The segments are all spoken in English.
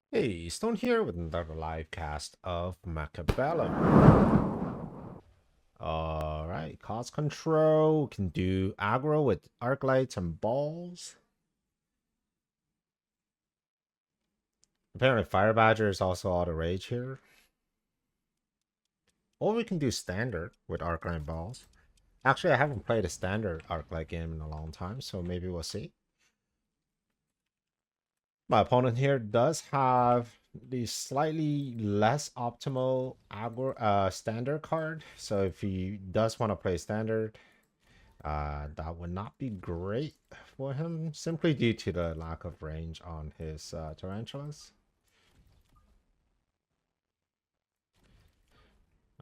Hey, Stone here with another live cast of Mechabellum. Alright, cost control. Can do aggro with arc and balls. Apparently Fire Badger is also all the rage here. Or we can do standard with arc balls. Actually, I haven't played a standard Arclight game in a long time, so maybe we'll see. My opponent here does have the slightly less optimal aggro standard card. So if he does want to play standard, that would not be great for him, simply due to the lack of range on his tarantulas.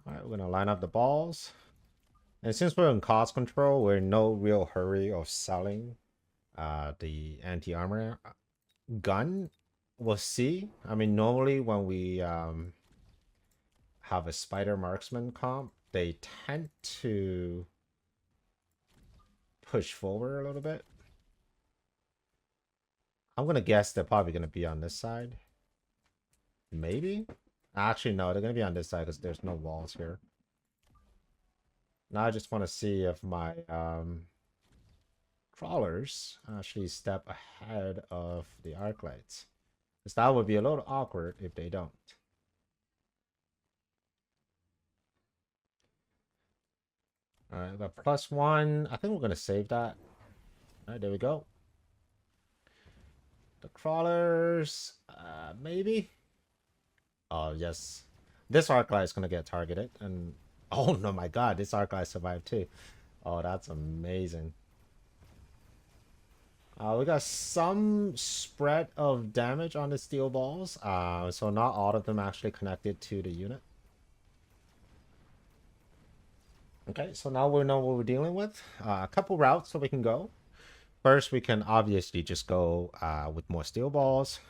All right, we're gonna line up the balls. And since we're in cost control, we're in no real hurry of selling the anti-armor gun. We'll see. I mean, normally when we have a spider marksman comp, they tend to push forward a little bit. I'm gonna guess they're probably gonna be on this side. Maybe. Actually, no, they're gonna be on this side because there's no walls here. Now I just want to see if my crawlers actually step ahead of the Arclights. Because that would be a little awkward if they don't. Alright, the +1. I think we're gonna save that. Alright, there we go. The crawlers, maybe. Oh yes, this Arclight is gonna get targeted, and oh no, my God, this Arclight survived too. Oh, that's amazing. We got some spread of damage on the steel balls, so not all of them actually connected to the unit. Okay, so now we know what we're dealing with. A couple routes that we can go. First, we can obviously just go with more steel balls.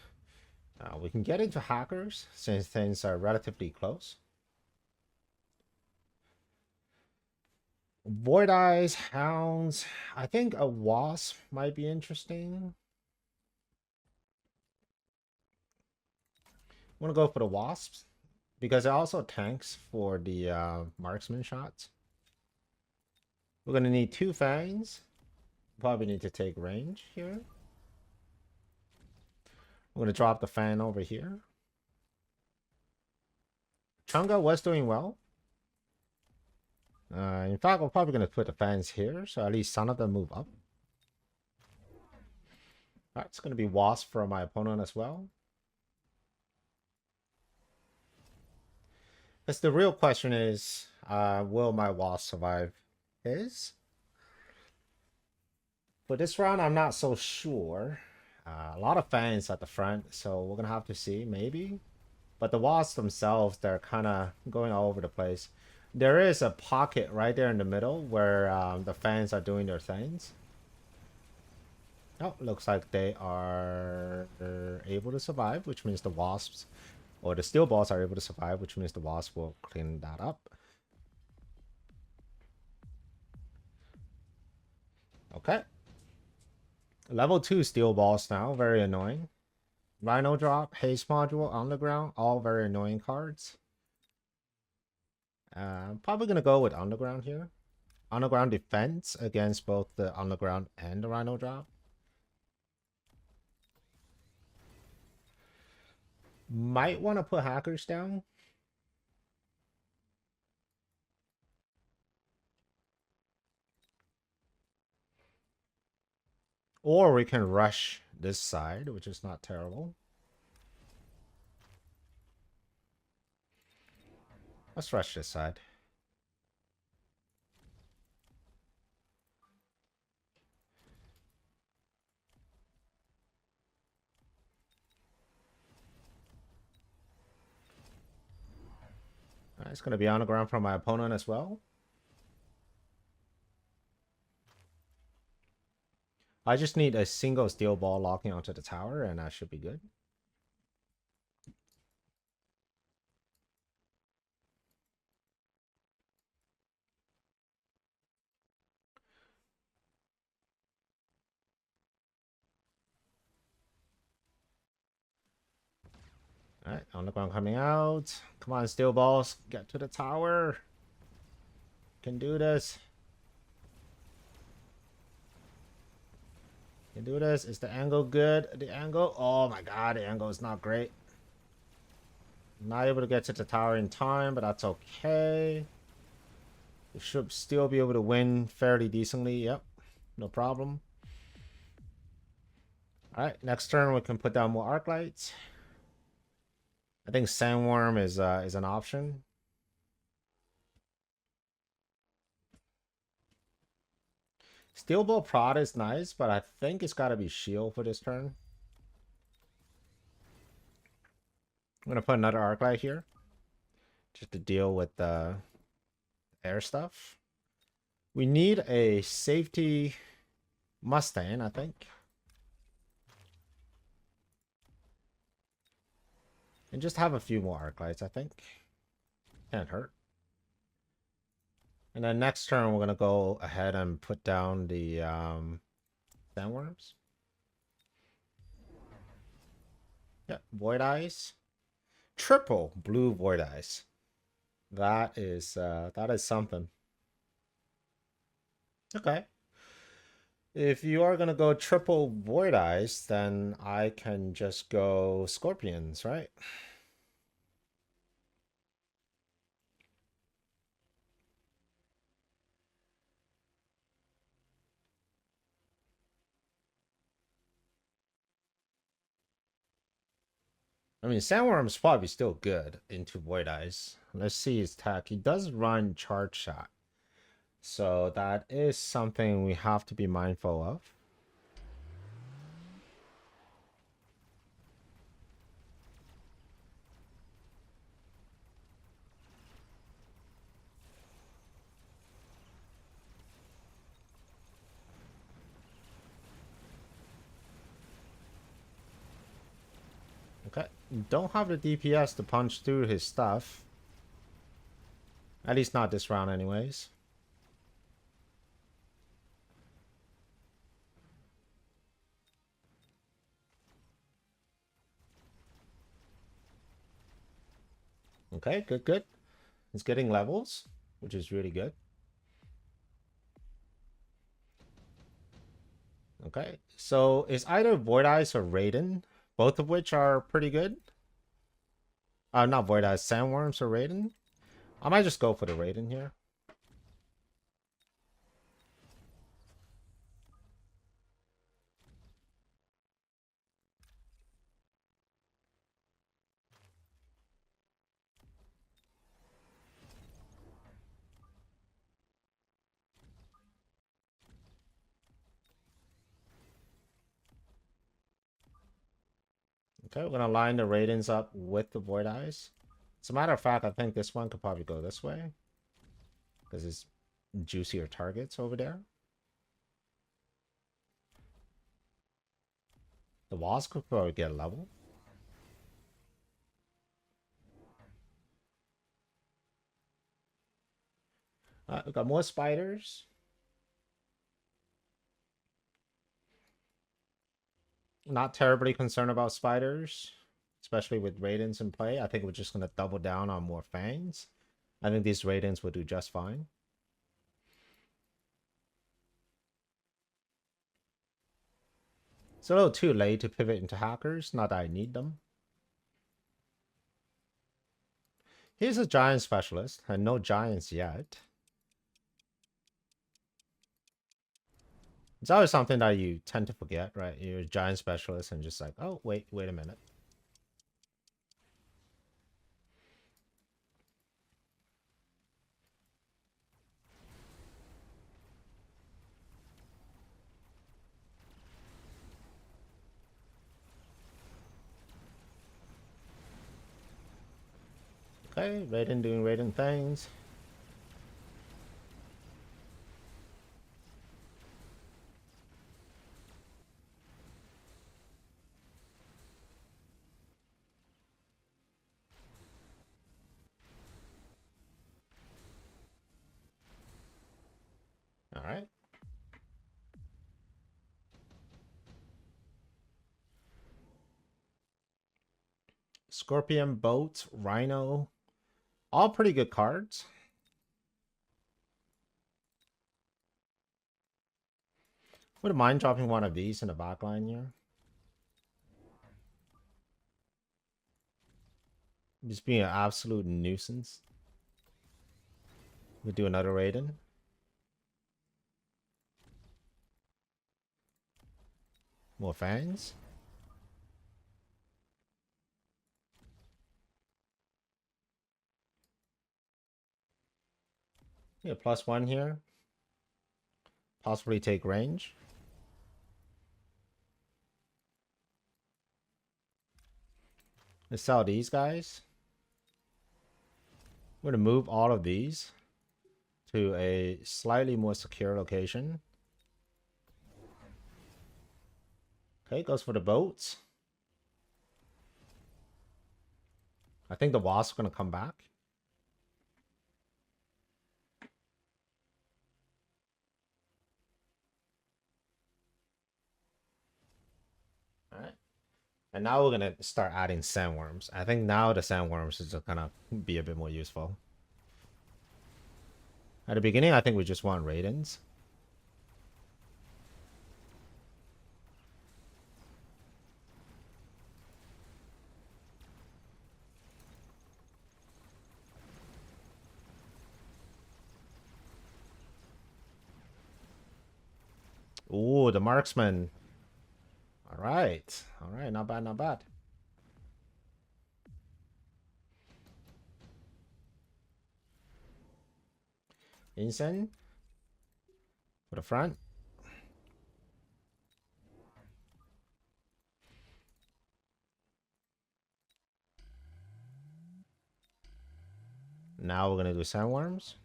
We can get into hackers since things are relatively close. Void Eyes, Hounds. I think a Wasp might be interesting. I want to go for the Wasps because it also tanks for the marksman shots. We're going to need 2 fangs. Probably need to take range here. I'm going to drop the fan over here. Chunga was doing well. In fact, we're probably going to put the fans here, so at least some of them move up. Alright, it's going to be Wasp for my opponent as well. Because the real question is, will my Wasp survive his? For this round, I'm not so sure. A lot of fans at the front, so we're going to have to see, maybe. But the Wasps themselves, they're kind of going all over the place. There is a pocket right there in the middle where the fans are doing their things. Oh, looks like they are able to survive, which means the Wasps or the steel balls are able to survive, which means the Wasp will clean that up. Okay. Level 2 steel balls now, very annoying. Rhino drop, haste module, underground, all very annoying cards. Probably gonna go with underground here. Underground defense against both the underground and the rhino drop. Might want to put hackers down. Or we can rush this side, which is not terrible. Let's rush this side. It's going to be on the ground from my opponent as well. I just need a single steel ball locking onto the tower, and that should be good. Alright, underground coming out. Come on, steel balls. Get to the tower. Can do this. Can do this. Is the angle good? The angle? Oh my god, the angle is not great. Not able to get to the tower in time, but that's okay. We should still be able to win fairly decently. Yep, no problem. Alright, next turn we can put down more arc lights. I think sandworm is an option. Steel ball prod is nice, but I think it's got to be shield for this turn. I'm gonna put another arc light here, just to deal with the air stuff. We need a safety Mustang, I think. And just have a few more arc lights, I think. Can't hurt. And then next turn, we're going to go ahead and put down the sandworms. Yeah, void eyes. Triple blue void eyes. That is something. Okay. If you are going to go triple void eyes, then I can just go scorpions, right? I mean, Sandworm's probably still good into Void Eyes. Let's see his tech. He does run Charge Shot. So that is something we have to be mindful of. Okay, don't have the DPS to punch through his stuff. At least not this round anyways. Okay, good. He's getting levels, which is really good. Okay, so it's either Void Eyes or Raiden, both of which are pretty good. Not Void Eyes, Sandworms or Raiden. I might just go for the Raiden here. Okay, we're gonna line the Raidens up with the Void Eyes. As a matter of fact, I think this one could probably go this way, because it's juicier targets over there. The Wasp could probably get a level. We got more spiders. Not terribly concerned about spiders, especially with Raidens in play. I think we're just going to double down on more fangs. I think these Raidens will do just fine. It's a little too late to pivot into hackers. Not that I need them. He's a giant specialist, and no giants yet. It's always something that you tend to forget, right? You're a giant specialist and just like, oh, wait a minute. Okay, Raiden doing Raiden things. All right. Scorpion, Boat, Rhino. All pretty good cards. Wouldn't mind dropping one of these in the back line here. Just being an absolute nuisance. We'll do another Raiden. More fangs. Yeah, +1 here. Possibly take range. Let's sell these guys. I'm going to move all of these to a slightly more secure location. Okay, goes for the boats. I think the wasps are going to come back. All right. And now we're going to start adding sandworms. I think now the sandworms is going to be a bit more useful. At the beginning, I think we just want Raidens. Ooh, the marksman. All right. All right. Not bad. Not bad. Incense for the front. Now we're going to do sandworms.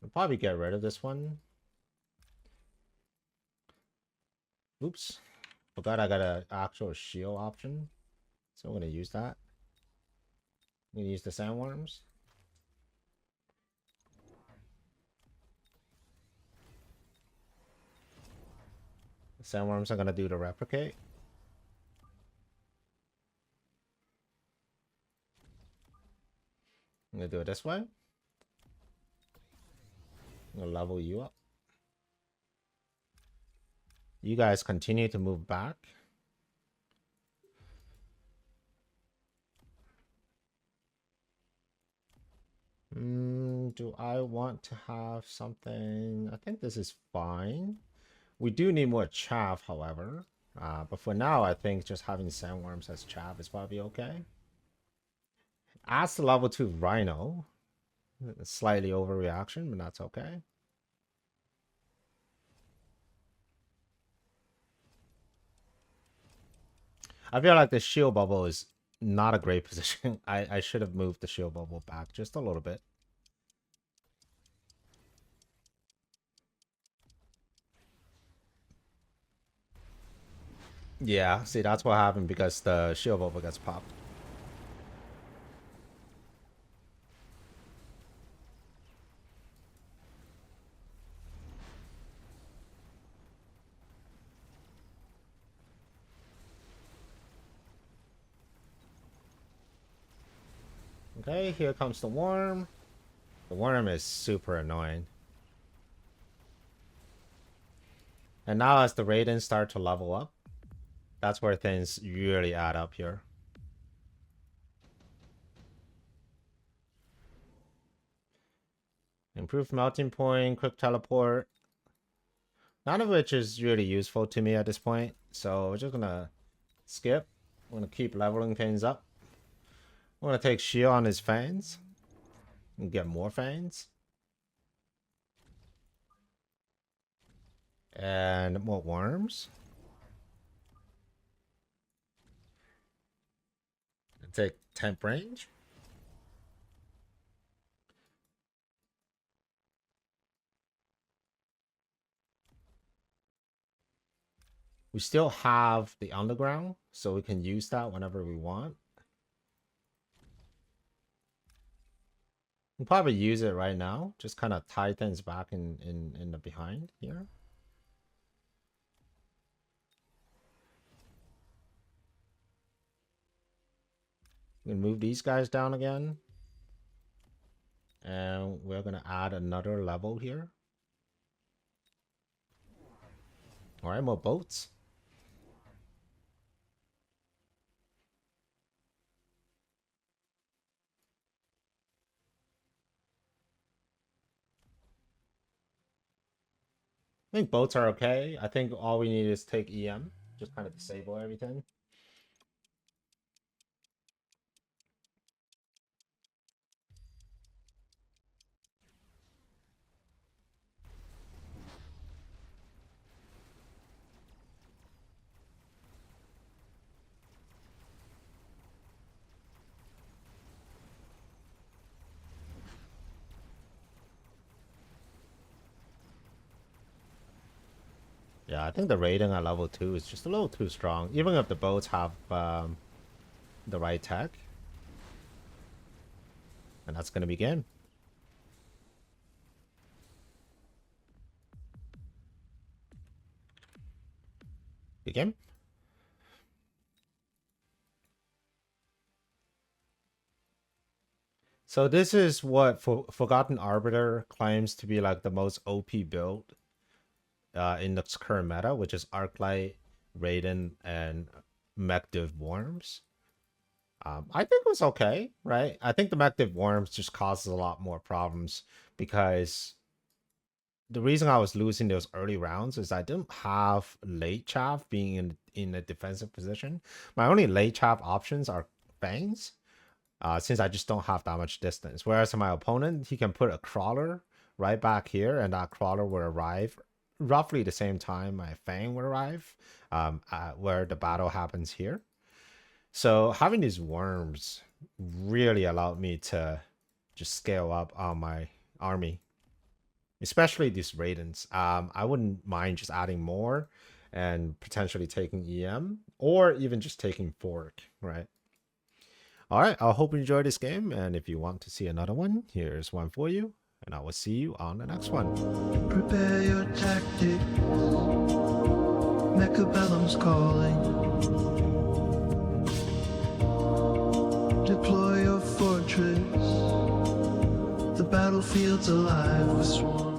We'll probably get rid of this one. Oops. Forgot I got an actual shield option. So I'm going to use that. I'm going to use the sandworms. The sandworms are going to do the replicate. I'm going to do it this way. I'm going to level you up. You guys continue to move back. Do I want to have something? I think this is fine. We do need more chaff, however. But for now, I think just having sandworms as chaff is probably okay. As the level 2 Rhino. Slightly overreaction, but that's okay. I feel like the shield bubble is not a great position. I should have moved the shield bubble back just a little bit. Yeah, see, that's what happened because the shield bubble gets popped. Okay, here comes the worm. The worm is super annoying. And now as the Raidens start to level up, that's where things really add up here. Improved melting point, quick teleport. None of which is really useful to me at this point. So we're just gonna skip. We're gonna keep leveling things up. We're gonna take shield on his fangs. And get more fangs. And more worms. And take temp range. We still have the underground, so we can use that whenever we want. We'll probably use it right now. Just kind of tie things back in the behind here. I'm gonna move these guys down again. And we're gonna add another level here. Alright, more boats. I think boats are okay. I think all we need is take EM. Just kind of disable everything. Yeah, I think the rating at level 2 is just a little too strong. Even if the boats have the right tech. And that's going to begin. Begin. So this is what Forgotten Arbiter claims to be like the most OP build in the current meta, which is Arclight, Raiden, and Mechabellum. I think it was okay, right? I think the Mechabellum just causes a lot more problems because the reason I was losing those early rounds is I didn't have late chaff being in a defensive position. My only late chaff options are fangs, since I just don't have that much distance. Whereas my opponent, he can put a crawler right back here, and that crawler will arrive roughly the same time my fang will arrive, where the battle happens here. So having these worms really allowed me to just scale up on my army, especially these Raidens. I wouldn't mind just adding more and potentially taking EM or even just taking Fork, right? All right, I hope you enjoyed this game, and if you want to see another one, here's one for you, and I will see you on the next one. Prepare your tactics, Mechabellum's calling. Deploy your fortress, the battlefield's alive with swarms.